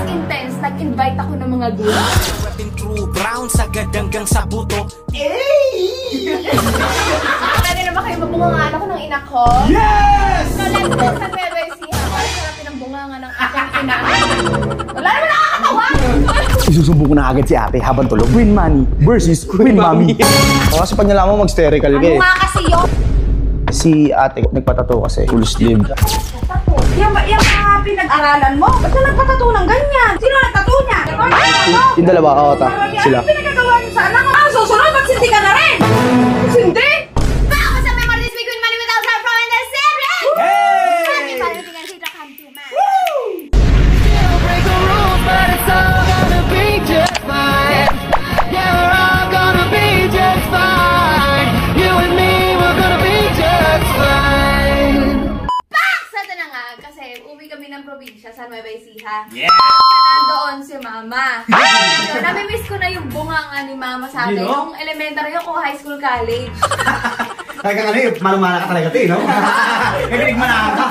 mas intense, nag-invite ako ng mga goons. True brown sa gadanggang sa buto. Pwede na ba kayo mabungangan ako ng ina ko? Yes! So let's go sa Nueva Ecija. Para sarap pinambungangan ng aking ina. Wala naman nakakatawa! Isusumbong ko na agad si ate habang tulog. Win money versus win mommy. Kasi pag nalaman mo mag-sterical ka eh. Ano nga kasi yun? Si ate nagpatato kasi. Full sleeve. Yung mga pinag-aralan mo, ba't ka nagpatato ng ganyan? Sino nagtato niya? Yung dalawa, oo ta. Sila. Ano pinagagawa niyo sa anak ko? Ah, susunod, magsindi ka na rin! Sindi? Baka sa memory this week with money without our pro in the series! Hey! Happy Valentine's Day to come to man! Break the rules, but it's all gonna be just fine. Yeah, we're all gonna be just fine. You and me, we're gonna be just fine. Ito na nga, kasi uwi kami ng probinsya sa Nueva Ecija. Yeah! Nandoon si Mama. Ayun, nami-miss ko na yung bunganga ni Mama sa akin. Yung elementary ako, high school, college. Talagang ano yun, malumana ka talaga ito eh, no? May pinigmanahan ka.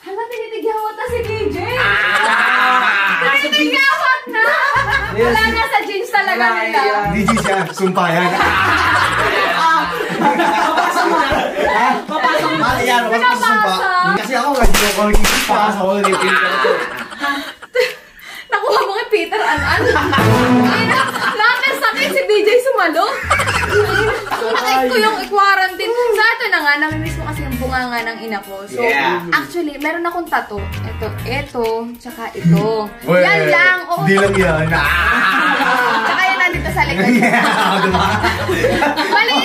Hala, tinitigawat na si DJ! Tinitigawat na! Wala na sa jeans talaga nila. DJ siya, sumpayan. Papasok mo na. Papasok mo. Yan, papasok sa sumpa. Kasi ako, nag-joke ako papasok ko. Nakuha mo kay Peter An-An. Lahat ng sakit si BJ sumalo. Nakit ko yung i-quarantine. Sa ito na nga, namimiss ko kasi yung bunganga ng ina ko. So, actually, meron akong tattoo. Ito, tsaka ito. Yan lang. Di lang yan. Tsaka yan nandito sa likod.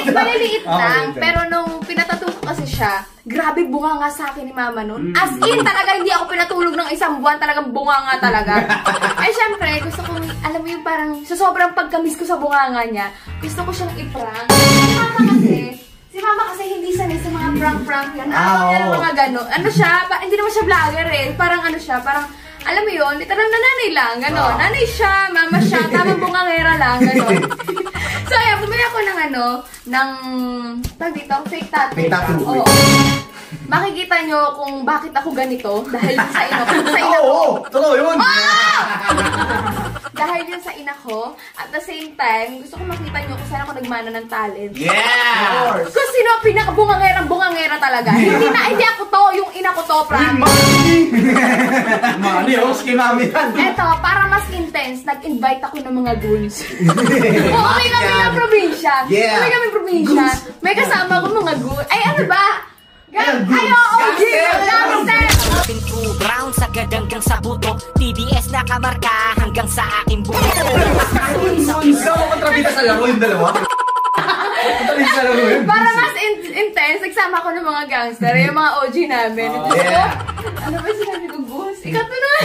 Maliliit lang. Pero nung pinatattoo ko kasi siya, grabe bunganga sa akin ni Mama nun. As in, talaga hindi ako pinatulog ng isang buwan. Talagang bunganga talaga. Eh, syempre, gusto kong, alam mo yung parang, sa sobrang pagkamis ko sa bunganga niya, gusto ko siyang i-prank. Si Mama kasi hindi sanay sa mga prank-prank yan. Ano yan, mga gano'n. Ano siya, hindi naman siya vlogger eh. Parang ano siya, parang, alam mo yun, literal na nanay lang, gano'n. Nanay siya, mama siya, tamang bungangera lang, gano'n. So, ayan, bumili ako ng tag dito, fake tattoo. Fake tattoo. Oo. Makikita nyo kung bakit ako ganito, dahil sa ina ko. Oo, totoo yun. Dahil yun sa ina ko, at the same time, gusto ko makita nyo kung saan ako nagmana ng talent. Yeah! Kung sino ang pinaka-bungangera talaga. Hindi ako to, yung ina ko to, prank. Mami, si Mami yan. Eto, para mas intense, nag-invite ako ng mga goons. Uwi kami ng probinsya. Yeah. Uwi kami probinsya. May kasama ko mga goons. Ay, ano ba? Ayo, OG! True brown sa gadanggang sa buto. TBS nakamarka hanggang sa aking buto. Ikaw mo kontrabida sa laro yung dalawa? Kontrabida sa laro yun? Para mas intense, nagsama ko ng mga gangster, yung mga OG namin. Ano ba sinabi ko, goons? Ikaw to na!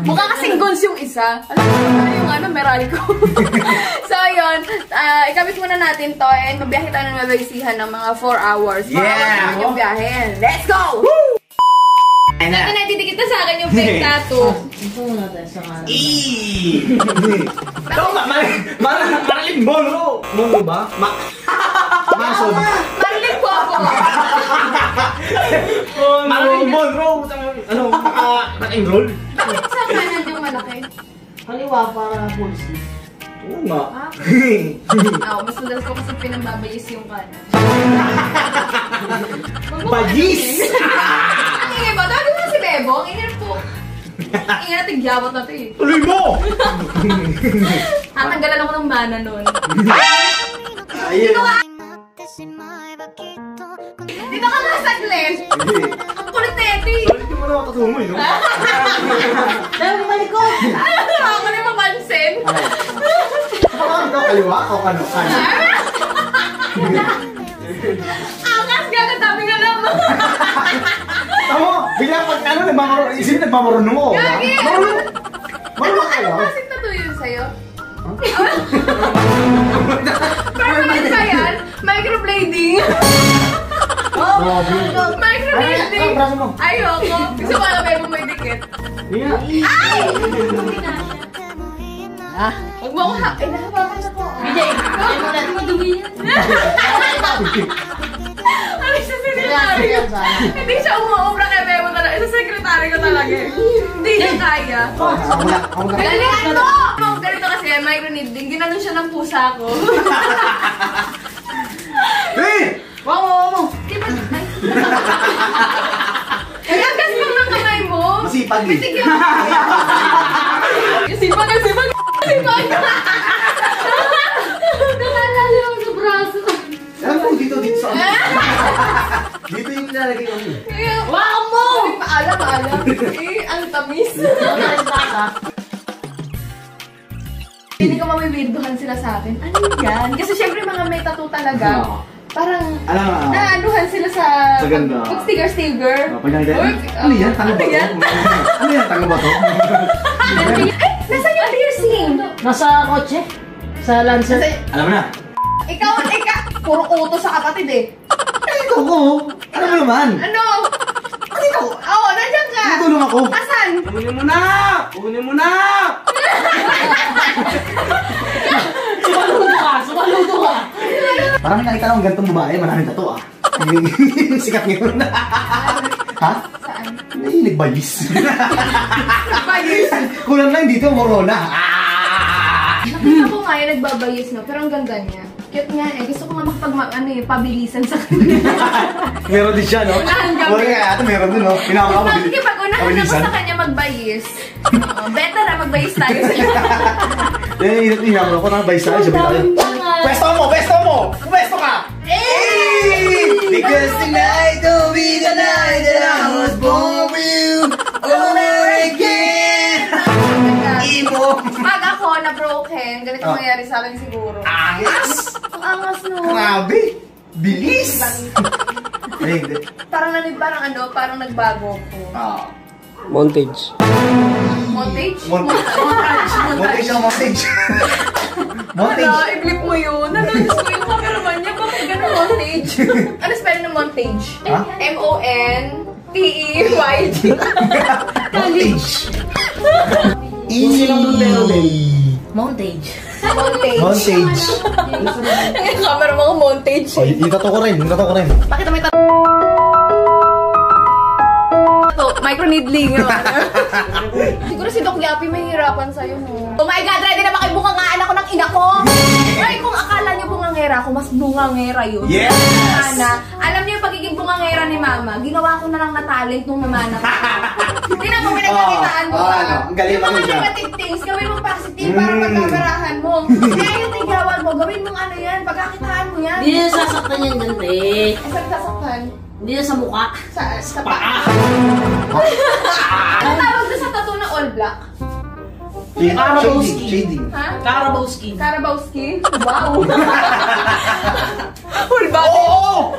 Mukha kasing goons yung isa. Alam mo, yung Merali ko. So, yun. Ikabit muna natin to and mabiyahe tayo ng Nueva Ecija ng mga 4 hours. 4 hours naman yung biyahe. Let's go! Ito na, didikit na sa akin yung fake tattoo. Ito muna tayo sa kanan. Marilyn Monroe! Monroe ba? Mason. Marilyn po ako. Marilyn Monroe! Ano, naka-enroll? Bakit sa kanan yung malaki? Kaliwa para full sleeve. Oo nga. Mas madalas ko kasi pinambabayis yung kanan. Bayis! Ang ingay ba? Tawagin mo na si Bebo. Ang ingay po. Ang ingay na tigyawat na ito eh. Tuloy mo! Tatanggalan ako ng mana nun. Ayun. Dito ka nga saglit. Ang kulit na ito eh. Hindi mo naman katumo eh, no? Dahil mo malikot! Ako na mapansin. Ano, kaliwa o ano? Angas gagatabi ka lang. Tama, bigla pag ano, isipin nagmamarunong mo. Gagi! Marunong ka Anong lang. klaseng tattoo yun sa'yo? Permanent ba yan? Microblading? Microblading? Ayoko. Gusto ko alam mo may dikit. Ay! Huwag mo ako Ay, nakabakan ako. BJ, ayaw mo natin madumi yan. Ano siya sinila? Secretary yan sana. Hindi siya umuobra kay Memo talaga. Isa secretary ko talaga eh. Hindi niya kaya. Ako na. Galingan mo! Ganito kasi, micro-needling. Ginanon siya ng pusa ko. Hey! Wow. Di ba? Kaya kasi ng kamay mo. Masipag eh. Bitig yung... Sipag. Nakalala ako sa braso. Alam mo, dito sa dito yung nilalagay ko. Wow mo! Paalam. Ang tamis. Hindi ko mawibirduhan sila sa akin. Ano yan? Kasi syempre mga may tattoo talaga. Parang Alam mo, naanuhan sila sa ganda. pag sticker. Pag nakita, ano yan? Tanga ba to? Ano yan? Tanga ba to? Nasaan yung piercing? Nasa kotse? Sa Lancer? Alam mo na. Ikaw, puro utos sa kapatid eh. Ito ko. Ano mo naman? Ano? Ito. Oo, nandiyan ka. Natulong ako. Asan? Kunin mo na! Sumaludo ka! Parang nakita lang gantong babae, maraming tato ah. Yung sikat ngayon. Ha? Saan? Nahilig bayis. Bayis. Kulang lang dito, morona. Nakita ko nga yung nagbabayis no, pero ang ganda niya. Cute nga eh. Gusto ko nga pabilisan sa kanya. Meron din siya, no? Hanggang- Wala nga ata, meron din, no? Pinaka Pag unahan na mo sa kanya magbayis. Better na magbayis tayo sa'yo. Hinamon ako, nakabayis tayo, sabi tayo. Pwesto mo! Pwesto ka! Hey! Because tonight will be the night that I was born with you over again. Imo! Pag ako na broken, ganito mangyayari sa akin siguro. Angas! Ang angas no. Grabe! Bilis! Ay, hindi. Parang nagbago ko. Montage. Montage? Montage ang montage. Montage. Ano, i-flip mo yun. Nanonood ko yung cameraman niya. Bakit ganun montage? Ano spelling ng montage? Ha? M-O-N-T-E-Y-G. Montage. Montage. Montage. Montage. Yung camera mo montage. Oh, itato ko rin. Bakit may tato? Micro-needling. Siguro si Doc Yapi may hirapan sa'yo, no? Oh my God! Ready na ba kayo bungangaan ako ng ina ko? Ay, kung akala niyo bungangera ako, mas bungangera yun. Yes! Alam niyo yung pagiging bungangera ni Mama, ginawa ko na lang na talent nung namanap ko. Hindi na kung pinagkakitaan mo. Ang galing Yung mga mo siya. negative things, gawin mo positive para magkabarahan mo. Kaya yung tinggawan mo, gawin mong ano yan, pagkakitaan mo yan. Hindi na sasaktan yan ganito eh. Ay, saan sasaktan? Hindi na sa mukha. Sa paa. Ang tawag doon sa tattoo na all black? Shading. Ha? Carabao skin. Carabao skin? Wow! Full body! Oo!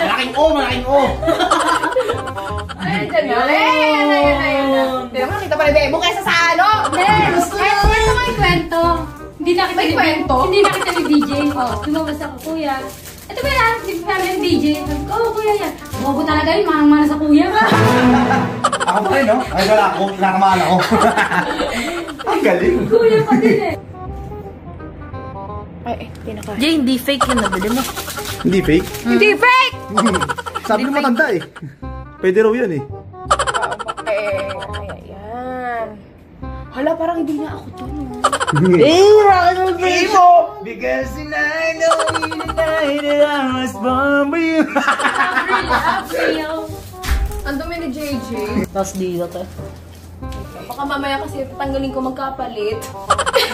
Malaking O! Ay, dyan na. Ayan na. Hindi naman nakita pa ni Bebo kaysa sa ano? Gusto mo yung kwento. Hindi nakita May ni kwento? Hindi nakita ni DJ. Lumabas ako, kuya. Ito ba yan? Di ba namin DJ? Sabi ko, kuya yan. Bobo talaga yun, manang-mana sa kuya. Ako pa rin, no? Ay, wala ako. Kinakamaan ako. Ang galing. Kuya pa din eh. Jay, hindi fake yun. Nabili mo. Hindi fake? Hindi fake! Sabi ko matanda eh. Pwede raw yun eh. Ayan. Hala, parang hindi na ako to. Imo! Because tonight will be the night that I was born with you. April. Ang dumi ni JJ. Tapos dito to. Baka mamaya kasi tanggalin ko magkapalit.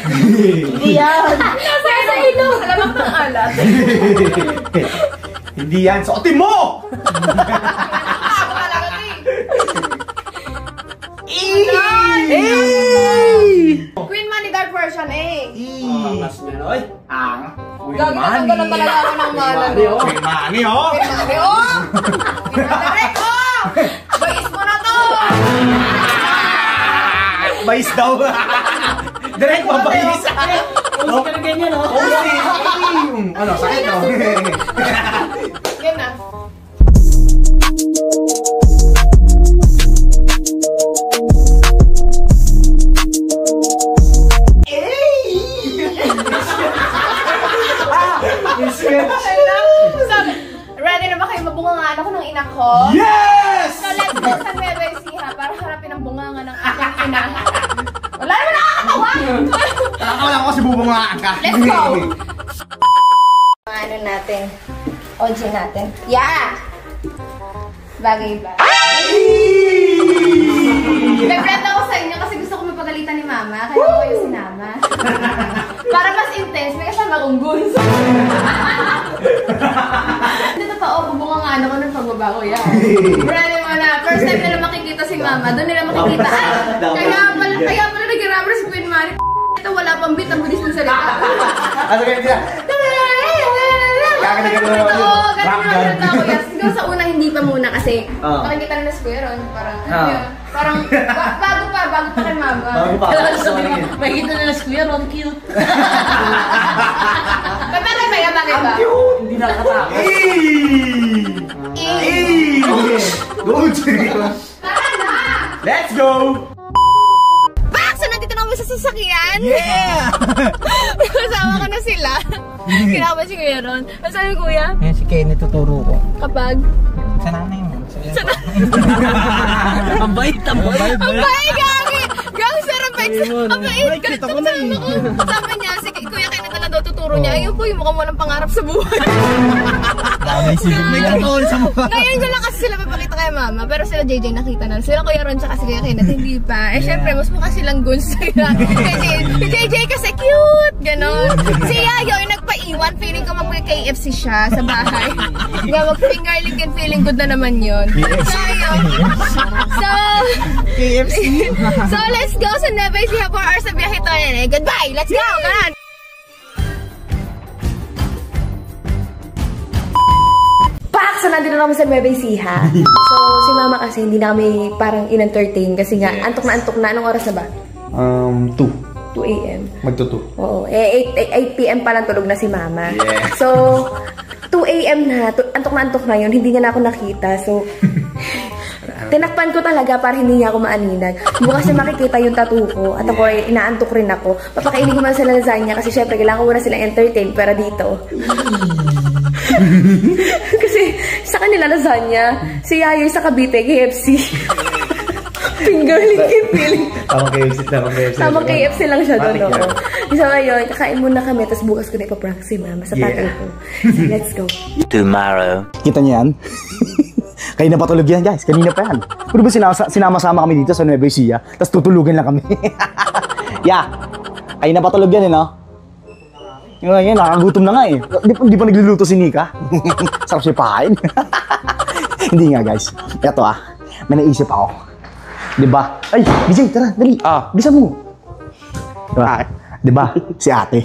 Hindi yan. Nasa sa ilong! Alamang ng alat. Hindi yan. Suotin mo! Queen Money Dark version eh. Ang Gagawin na talaga ako ng mana. Queen Money, oh! Queen Money, oh! Direct, oh! Bayis mo na to! Bayis daw. Direct mabayis. Huwag ka na ganyan, oh. Ano, sakit no? Yan na. Ready na ba kayo na. Wala naman nakakatawa. Nakakala ko kasi bubungaan ka. Let's go! Ano natin? OG natin. Yeah! Bagay ba? Nag-friend ako sa inyo kasi gusto ko mapagalitan ni Mama. Kaya ako kayo sinama. Para mas intense, may kasama kong guns. Hindi totoo, bubungangaan ako ng pagbabago yan. Brother mo na, first time nila makikita si Mama, doon nila makikita. Ay, kaya pala nag-rubber si Queen Mary. Ito wala pang beat, ang bilis ng salita. Ano kaya nila? Ganun naman ako. Siguro sa una hindi pa muna kasi makikita na si Kuya Ron. Parang bago pa kay Mama. Bago pa. Makikita na si Kuya Ron, cute. Bagay ba? Hindi nakakatakot. Tara na! Let's go! So nandito na kami sa sasakyan. Yeah! Kasama ko na sila. Kinakabahan si Kuya Ron. Ano sabi Kuya? Yan si Kenny, tuturo ko. Kapag? Sa nanay mo. Ang bait, ang bait. Ang bait, gagi! Gagi, sir, ang bait. Ang bait, kita ko na eh. Sabi niya, si Kuya Ken na daw tuturo niya. Ayun po, yung mukhang walang pangarap sa buhay. May katoon sa mukha. Ngayon ko lang kasi sila papakita kay Mama. Pero sila JJ nakita na. Sila Kuya Ron tsaka si Kuya Ken hindi pa. Eh syempre, mas mukha silang guns sila. JJ kasi cute! Ganon. Si Yayo yung nagpa-iwan. Feeling ko mag-KFC siya sa bahay. Nga mag-fingerling and feeling good na naman yun. So, ayun. So, let's go sa Nueva Ecija 4 hours sa biyahe to. Goodbye! Let's go! Ganon! So, nandito na kami sa Nueva Ecija. So, si Mama kasi hindi na kami parang in-entertain kasi nga, antok na. Anong oras na ba? 2 a.m. Magtuto. Oo. 8 p.m. pa lang tulog na si Mama. Yeah. So, 2 a.m. na. Antok na yun. Hindi niya na ako nakita. So, tinakpan ko talaga para hindi niya ako maaninag. Bukas na makikita yung tattoo ko. At ako ay inaantok rin ako. Papakainin ko man sila lasagna kasi syempre kailangan ko na sila entertain. Pero dito. Kasi sa kanila lasagna, si Yayoy sa Cavite, KFC. Fingerling and feeling. Tamang KFC lang siya doon. So ngayon, kakain muna kami, tapos bukas ko na ipaprank si Mama sa tattoo ko. So let's go. Tomorrow. Kita niyo yan? Kanina pa tulog yan, guys. Kanina pa yan. Puro ba sinama-sama kami dito sa Nueva Ecija, tapos tutulugan lang kami. Yeah. Kanina pa tulog yan, no? Ngayon, nakakagutom na nga eh. Di pa nagluluto si Nika? Sarap siya pahain. Hindi nga, guys. Eto may naisip ako. Diba? Ay, BJ, tara, dali. Bisa mo. Diba? Diba? Si ate.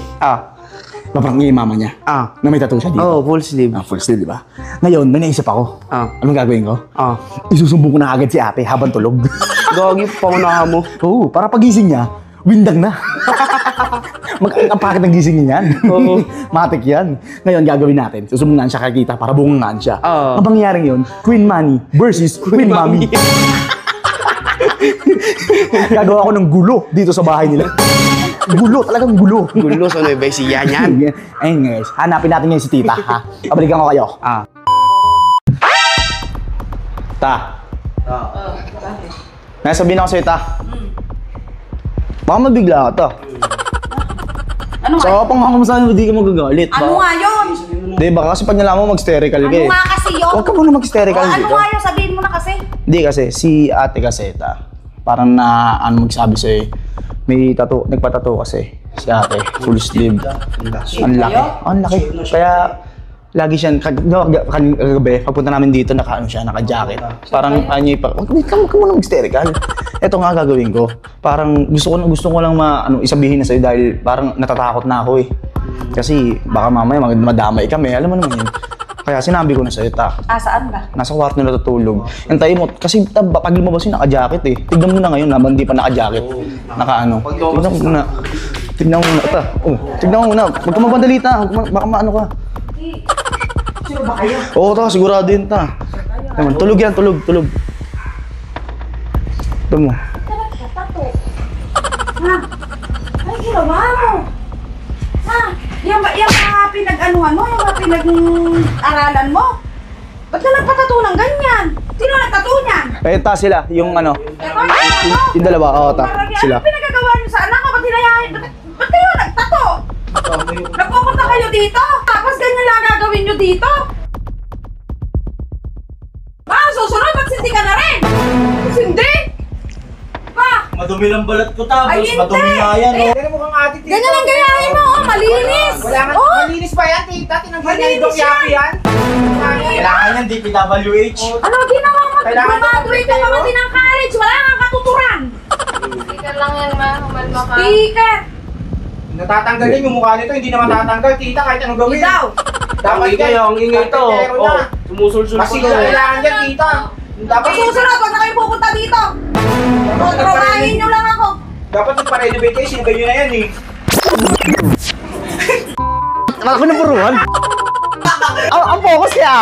Paparang niya yung mama niya. Na may tattoo siya dito. Full sleeve. Full sleeve, diba? Ngayon, may naisip ako. Anong gagawin ko? Isusumbong ko na agad si ate habang tulog. Gagi, paunahan mo. Oo, para pagising niya, windang na. Ang ng gising niya yan. Oo. Matik yan. Ngayon, gagawin natin. Susumbong na siya kakita para bungangaan siya. Ang pangyayaring yun, Queen Manny versus Queen Mommy. Gagawa ko ng gulo dito sa bahay nila. Gulo, talagang gulo. Gulo sa Nueva Ecija yan. Ayun guys, hanapin natin ngayon si tita, ha? Pabalikan ko kayo. Ta. Nasabihin ako sa'yo, ta. Baka mabigla ka, ta. Ano So, pang makamusahin mo, di ka magagalit. Ano nga yun? Di, baka kasi pag nalaman mo mag-hysterical ka eh. Ano nga kasi yun? Huwag ka muna mag-hysterical Ano dito. nga yun? Sabihin mo na kasi. Hindi kasi, si ate kasi, ta. Parang magsabi sa'yo, may tattoo, nagpa-tattoo kasi. Si ate, full sleeve. Ang laki. Ang laki. Kaya, lagi siya, kagabi, pagpunta namin dito, naka-jacket. Parang, wag ka muna mag-hysterical. Ito nga gagawin ko. Parang, gusto ko lang isabihin na sa'yo dahil parang natatakot na ako eh. Kasi, baka mamaya madamay kami, alam mo naman yun. Kaya sinabi ko na sa'yo, ta. Saan ba? Nasa kwarto na natutulog. Antayin mo, kasi pag lumabas yun, naka-jacket eh. Tignan mo na ngayon, habang hindi pa naka-jacket. Tignan mo muna. Tignan mo muna, ta. Tignan mo muna. Huwag ka mabandali, ta. Baka maano ka. Sure ba kayo? Oo, ta. Sigurado yun, ta. Tulog yan, tulog. Ito mo. Ay, ginawa mo. Yung mga pinag-anuhan mo, yung mga pinag-aralan mo. Ba't ka nagpatato ng ganyan? Sino nagtato niyan? Ta sila, yung Ito, Yung dalawa, oo, sila. Ano pinagagawa niyo sa anak ko? Ba't hinayahin? Ba't kayo nagtato? Nagpupunta kayo dito? Tapos ganyan lang gagawin niyo dito? Ba, susunod, ba't hindi ka na rin? Hindi! Pa! Madumi ng balat ko tapos, Ay, hindi. madumi nga yan. Eh, Ganyan mukhang ate tita. Ganyan ang gayahin mo, oh, malinis! Wala nga, Oh, malinis pa yan tita. Tinanggal niya Malinis itong yapi yan. Kailangan yan, DPWH. ano ginawa mo? Kailangan Graduate ka pa ba din ng college? Wala kang katuturan! Sticker lang yan, ma. Kumalma ka. Speaker! Natatanggalin yung mukha nito, hindi na matatanggal tita kahit anong gawin. Ikaw! Dapat yan, ang ingay to. karpintero Oh, na. sumusulsul Kasi pa to. kailangan yan tita. Dapat Susunod, wag na kayo pupunta dito! Tutrabahin nyo lang ako! dapat nagpa-renovate kayo, sinigay nyo na yan eh. Ako na puruan. Ang focus niya.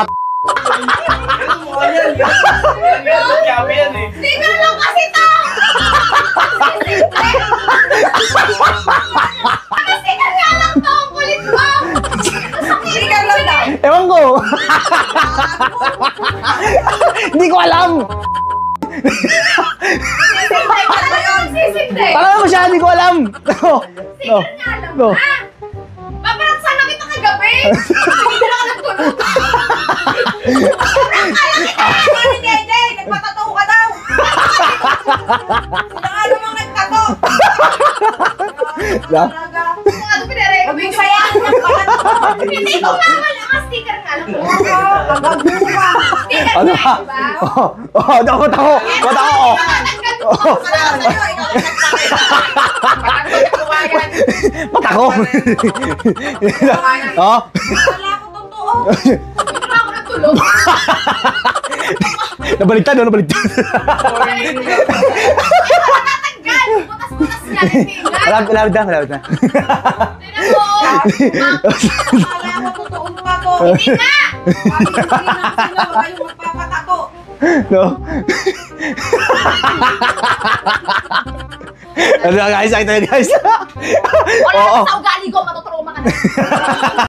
Mukha yan, yapi yan eh. Sticker lang kasi to! Sticker nga lang to! Ang kulit mo! Speaker lang daw! Ewan ko. Hindi ko alam. Sisinte ka na yun! Sisinte! Alam mo siya, hindi ko alam. No. No. Sticker nga lang, No. ha? Paparat sana kita kagabi! Hindi na ka nagtulog! Ano ni JJ? Nagpatato ka daw! Sila nga namang nagtato! Yeah. Kung ano pinare-renovate Huwag mo sayangin ang balat mo! Hindi ko mawala ka! Sticker nga lang! Kagago ka! Sticker Ano nga, ba? diba? Ako. Nakatanggal ko! Patako. Oh. Wala ko totoo! Hindi na ako nagtulog! Nabaligtad, no? Nabaligtad. Natanggal! Butas-butas niya rin tingnan! Malapit na. Tingnan mo! Wala ko totoo pa to! Hindi na! Bakit hindi na sila wag kayong magpapatato? No? Ano guys? Ito guys. Wala Oo. ka sa ugali ko! Matutrauma ka na!